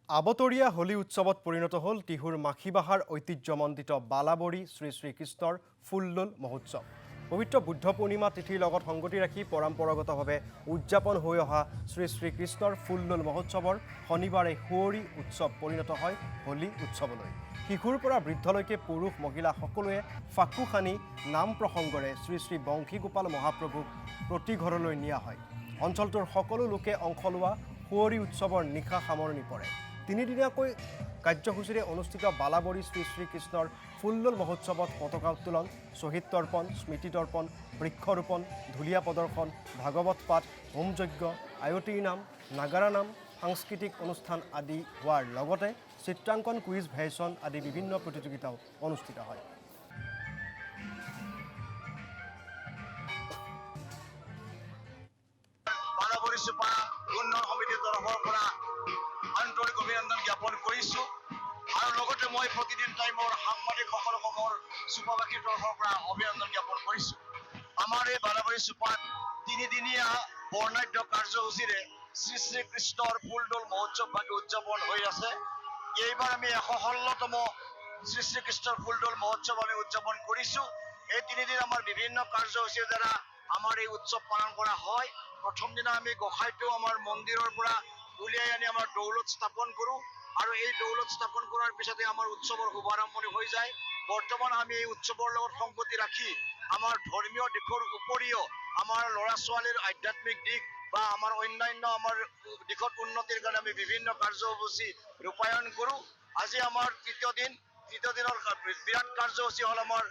আবতৰীয়া হোলী উৎসৱত পৰিণত হ'ল টিহুৰ মাখিবাহাৰ ঐতিহ্যমণ্ডিত বালাবৰী শ্ৰী শ্ৰীকৃষ্ণৰ ফুল্লুল মহোৎসৱ। পবিত্ৰ বুদ্ধ পূৰ্ণিমা তিথিৰ লগত সংগতি ৰাখি পৰম্পৰাগতভাৱে উদযাপন হৈ অহা শ্ৰী শ্ৰীকৃষ্ণৰ ফুল্লুল মহোৎসৱৰ শনিবাৰে সুঁৱৰী উৎসৱ পৰিণত হয় হোলী উৎসৱলৈ। শিশুৰ পৰা বৃদ্ধলৈকে পুৰুষ মহিলা সকলোৱে ফাকু খানি নাম প্ৰসংগৰে শ্ৰী শ্ৰী বংশীগোপাল মহাপ্ৰভুক প্ৰতি ঘৰলৈ নিয়া হয়। অঞ্চলটোৰ সকলো লোকে অংশ লোৱা সুঁৱৰী উৎসৱৰ নিশা সামৰণি পৰে। তিনিদিনীয়াকৈ কাৰ্যসূচীৰে অনুষ্ঠিত বালাবৰী শ্ৰী শ্ৰীকৃষ্ণৰ ফুল্লুল মহোৎসৱত পতাকা উত্তোলন, শ্বহীদ তৰ্পণ, স্মৃতি তৰ্পণ, বৃক্ষৰোপণ, ঢুলীয়া প্ৰদৰ্শন, ভাগৱত পাঠ, হোমযজ্ঞ, আয়তীৰ নাম, নাগাৰা নাম, সাংস্কৃতিক অনুষ্ঠান আদি হোৱাৰ লগতে চিত্ৰাংকন, কুইজ, ভেশন আদি বিভিন্ন প্ৰতিযোগিতাও অনুষ্ঠিত হয়। বালাবৰী চুপা উন্নয়ন সমিতিৰ তৰফৰ পৰা আন্তৰিক অভিনন্দন জ্ঞাপন কৰিছোঁ আৰু লগতে মই প্ৰতিদিন টাইমৰ সাংবাদিকসকলক মোৰ চুপাবাসীৰ তৰফৰ পৰা অভিনন্দন জ্ঞাপন কৰিছোঁ। আমাৰ এই বালাবৰী চুপাত তিনিদিনীয়া বৰ্ণাঢ্য কাৰ্যসূচীৰে শ্ৰী শ্ৰীকৃষ্ণৰ ফুল্লুল মহোৎসৱ ভাগে উদযাপন হৈ আছে। এইবাৰ আমি ১১৬তম শ্ৰী শ্ৰীকৃষ্ণৰ ফুল্লুল মহোৎসৱ আমি উদযাপন কৰিছোঁ। এই তিনিদিন আমাৰ বিভিন্ন কাৰ্যসূচীৰ দ্বাৰা আমাৰ এই উৎসৱ পালন কৰা হয়। প্ৰথম দিনা আমি গোসাঁইটো আমাৰ মন্দিৰৰ পৰা উলিয়াই আনি আমাৰ দৌলত স্থাপন কৰোঁ আৰু এই দৌলত স্থাপন কৰাৰ পিছতে আমাৰ উৎসৱৰ শুভাৰম্ভণি হৈ যায়। বৰ্তমান আমি এই উৎসৱৰ লগত সংগতি ৰাখি আমাৰ ধৰ্মীয় দিশৰ উপৰিও আমাৰ ল'ৰা ছোৱালীৰ আধ্যাত্মিক দিশ বা আমাৰ অন্যান্য আমাৰ দিশত উন্নতিৰ কাৰণে আমি বিভিন্ন কাৰ্যসূচী ৰূপায়ণ কৰোঁ। আজি আমাৰ তৃতীয় দিনৰ বিৰাট কাৰ্যসূচী হ'ল আমাৰ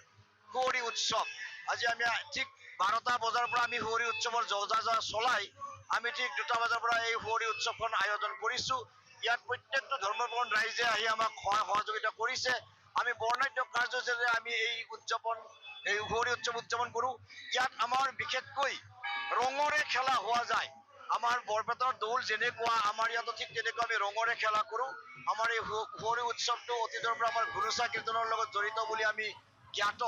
সুঁৱৰী উৎসৱ। আজি আমি ঠিক ১২টা বজাৰ পৰা আমি সুঁৱৰী উৎসৱৰ যা চলাই আমি ঠিক ২টা বজাৰ পৰা এই সুঁৱৰী উৎসৱখন আয়োজন কৰিছোঁ। ইয়াত প্ৰত্যেকটো ধৰ্মপ্ৰাণ ৰাইজে আহি আমাক সহায় সহযোগিতা কৰিছে। আমি বৰ্ণাঢ্য কাৰ্যসূচীৰে আমি এই সুঁৱৰী উৎসৱ উদযাপন কৰোঁ। ইয়াত আমাৰ বিশেষকৈ ৰঙৰে খেলা হোৱা যায়। আমাৰ বৰপেটাৰ দৌল যেনেকুৱা আমাৰ ইয়াতো ঠিক তেনেকুৱা আমি ৰঙৰে খেলা কৰোঁ। আমাৰ এই সুঁৱৰী উৎসৱটো অতীতৰ পৰা আমাৰ ঘোৰোচা কীৰ্তনৰ লগত জড়িত বুলি আমি জ্ঞাত।